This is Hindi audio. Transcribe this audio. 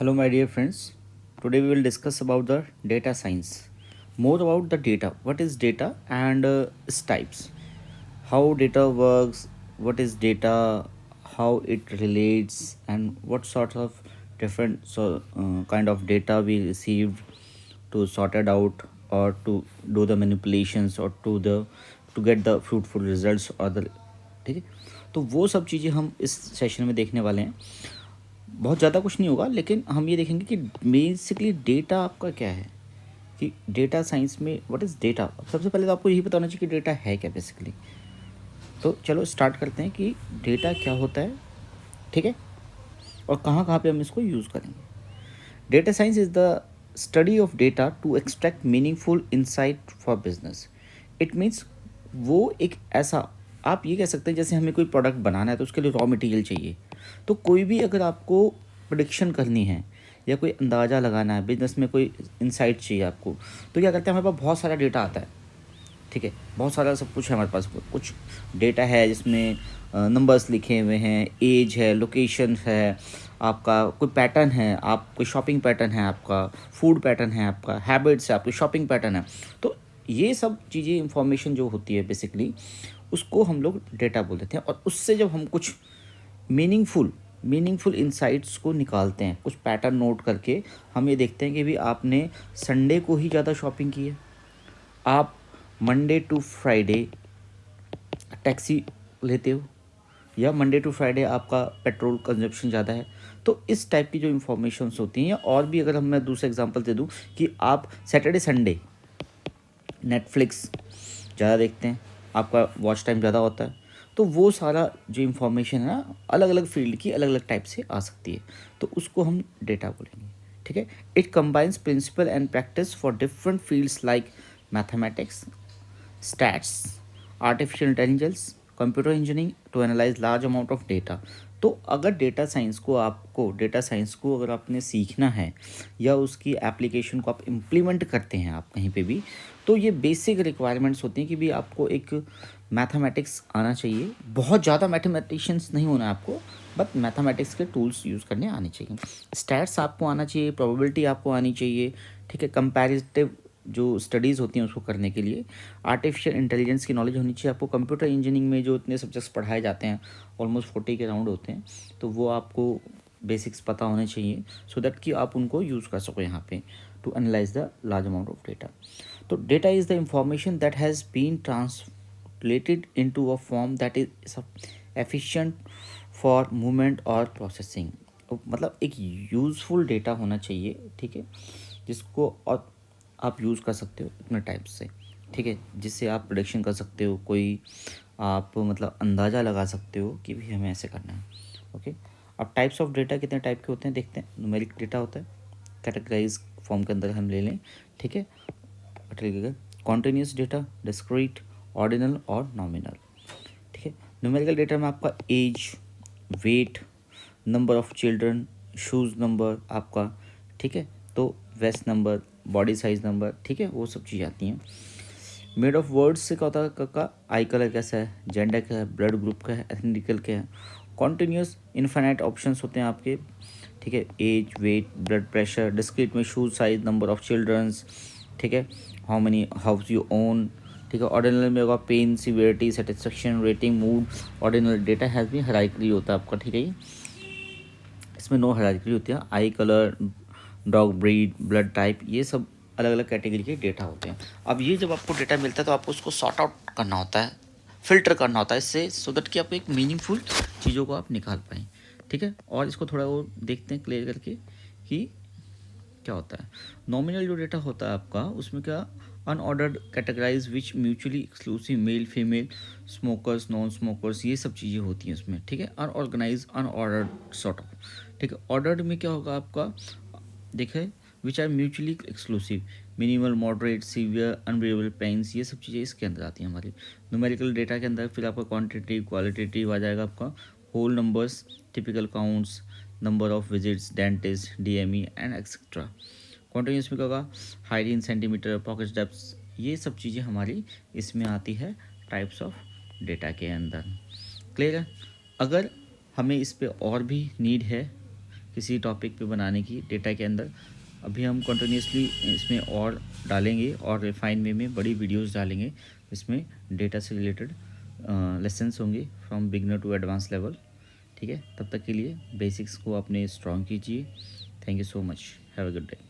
Hello, my dear friends. Today we will discuss about the data science. More about the data. What is data and its types? How data works? What is data? How it relates? And what sort of different kind of data we received to sort it out or to do the manipulations or to get the fruitful results or the ठीक है. तो वो सब चीज़ें हम इस सेशन में देखने वाले हैं. बहुत ज़्यादा कुछ नहीं होगा, लेकिन हम ये देखेंगे कि बेसिकली डेटा आपका क्या है, कि डेटा साइंस में व्हाट इज़ डेटा. सबसे पहले तो आपको यही पता होना चाहिए कि डेटा है क्या बेसिकली. तो चलो स्टार्ट करते हैं कि डेटा क्या होता है, ठीक है, और कहाँ कहाँ पे हम इसको यूज़ करेंगे. Data science is the study of data to extract meaningful insight for business. It means वो एक ऐसा, आप ये कह सकते हैं जैसे हमें कोई प्रोडक्ट बनाना है तो उसके लिए रॉ मटेरियल चाहिए. तो कोई भी अगर आपको प्रोडिक्शन करनी है या कोई अंदाज़ा लगाना है, बिजनेस में कोई इंसाइट चाहिए आपको, तो क्या करते हैं, हमारे पास बहुत सारा डेटा आता है. ठीक है, बहुत सारा सब कुछ है हमारे पास. कुछ डेटा है जिसमें नंबर्स लिखे हुए हैं, एज है, लोकेशन है, आपका कोई पैटर्न है, आप कोई शॉपिंग पैटर्न है, आपका फूड पैटर्न है, आपका हैबिट्स है, आपकी शॉपिंग पैटर्न है. तो ये सब चीज़ें इंफॉर्मेशन जो होती है बेसिकली, उसको हम लोग डेटा बोल देते हैं. और उससे जब हम कुछ मीनिंगफुल इंसाइट्स को निकालते हैं, कुछ पैटर्न नोट करके हम ये देखते हैं कि भी आपने संडे को ही ज़्यादा शॉपिंग की है, आप मंडे टू फ्राइडे टैक्सी लेते हो, या मंडे टू फ्राइडे आपका पेट्रोल कंजप्शन ज़्यादा है. तो इस टाइप की जो इन्फॉर्मेशंस होती हैं. और भी अगर मैं दूसरा एग्जांपल दे दूं कि आप सैटरडे संडे नेटफ्लिक्स ज़्यादा देखते हैं, आपका वॉच टाइम ज़्यादा होता है, तो वो सारा जो इन्फॉर्मेशन है ना, अलग अलग फील्ड की अलग अलग टाइप से आ सकती है. तो उसको हम डेटा बोलेंगे. ठीक है. It combines principle and practice for different fields like mathematics, stats, artificial intelligence, computer engineering to analyse large amount of data. तो अगर डेटा साइंस को अगर आपने सीखना है या उसकी एप्लीकेशन को आप इम्प्लीमेंट करते हैं आप कहीं पे भी, तो ये बेसिक रिक्वायरमेंट्स होती हैं कि भी आपको एक मैथमेटिक्स आना चाहिए. बहुत ज़्यादा मैथमेटिशियंस नहीं होना है आपको, बट मैथमेटिक्स के टूल्स यूज़ करने आने चाहिए. स्टैट्स आपको आना चाहिए, प्रोबेबिलिटी आपको आनी चाहिए. ठीक है. कंपैरेटिव जो स्टडीज़ होती हैं उसको करने के लिए आर्टिफिशियल इंटेलिजेंस की नॉलेज होनी चाहिए आपको. कंप्यूटर इंजीनियरिंग में जो इतने सब्जेक्ट्स पढ़ाए जाते हैं, ऑलमोस्ट 40 के राउंड होते हैं, तो वो आपको बेसिक्स पता होने चाहिए सो दैट कि आप उनको यूज़ कर सको यहाँ पे to analyse the large amount of data. तो data is the information that has been translated into a form that is efficient for movement और प्रोसेसिंग. मतलब एक यूज़फुल डेटा होना चाहिए. ठीक है. जिसको और आप यूज़ कर सकते हो इतने टाइप्स से. ठीक है. जिससे आप प्रोडिक्शन कर सकते हो, कोई आप मतलब अंदाज़ा लगा सकते हो कि भी हमें ऐसे करना है. ओके. अब टाइप्स ऑफ डेटा कितने टाइप के होते हैं देखते हैं. न्यूमेरिक डेटा होता है, कैटेगराइज फॉर्म के अंदर हम ले लें. ठीक है. ठीक है. कॉन्टिन्यूस डेटा, डिस्क्रीट, ऑर्डिनल और नॉमिनल. ठीक है. न्यूमेरिकल डेटा में आपका age, weight, number of children, shoes number आपका. ठीक है. तो waist number, body size number. ठीक है. वो सब चीज़ें आती हैं. मेड ऑफ वर्ड्स से क्या होता है, का आई कलर कैसा है, जेंडर क्या है, ब्लड ग्रुप का है, एथनिकल क्या है. कॉन्टिन्यूस इनफाइनाइट ऑप्शंस होते हैं आपके. ठीक है. Age, weight, blood pressure. Discrete में shoes size, number of childrens. ठीक है. How many house you own. ठीक है. ऑर्डिनल में होगा pain, severity, satisfaction, rating, mood. Ordinal data has भी हायरार्की होता है आपका. ठीक है. इसमें नो हायरार्की होती है. आई colour, dog breed, blood type, ये सब अलग अलग कैटेगरी के डेटा होते हैं. अब ये जब आपको डेटा मिलता है तो आपको उसको सॉर्ट आउट करना होता है, फिल्टर करना होता है इससे, सो दैट कि आपको एक मीनिंगफुल चीज़ों को आप निकाल पाएँ. ठीक है. और इसको थोड़ा वो देखते हैं क्लियर करके कि क्या होता है. नॉमिनल जो डेटा होता है आपका, उसमें क्या, unordered categorize which mutually exclusive, male female, smokers, non smokers, ये सब चीज़ें होती हैं उसमें. ठीक है. Unorganize, unordered sort of. ठीक है. ऑर्डर्ड में क्या होगा आपका, देखें, which are mutually exclusive, minimal, moderate, severe, unbearable pains, ये सब चीज़ें इसके अंदर आती हैं हमारी न्यूमेरिकल डेटा के अंदर. फिर आपका क्वांटिटेटिव, क्वालिटेटिव आ जाएगा आपका. Whole numbers, typical counts, number of visits, dentist, DME and etcetera. Continuous में क्या होगा, height in centimetre, pocket depth, ये सब चीज़ें हमारी इसमें आती है टाइप्स ऑफ डेटा के अंदर. क्लियर है. अगर हमें इस पर और भी नीड है किसी टॉपिक पे बनाने की डेटा के अंदर। अभी हम कंटिन्यूसली इसमें और डालेंगे और रिफाइन वे में बड़ी वीडियोस डालेंगे, इसमें डेटा से रिलेटेड लेसन्स होंगे from beginner to advance level. ठीक है, तब तक के लिए बेसिक्स को अपने स्ट्रॉन्ग कीजिए। Thank you so much, have a good day.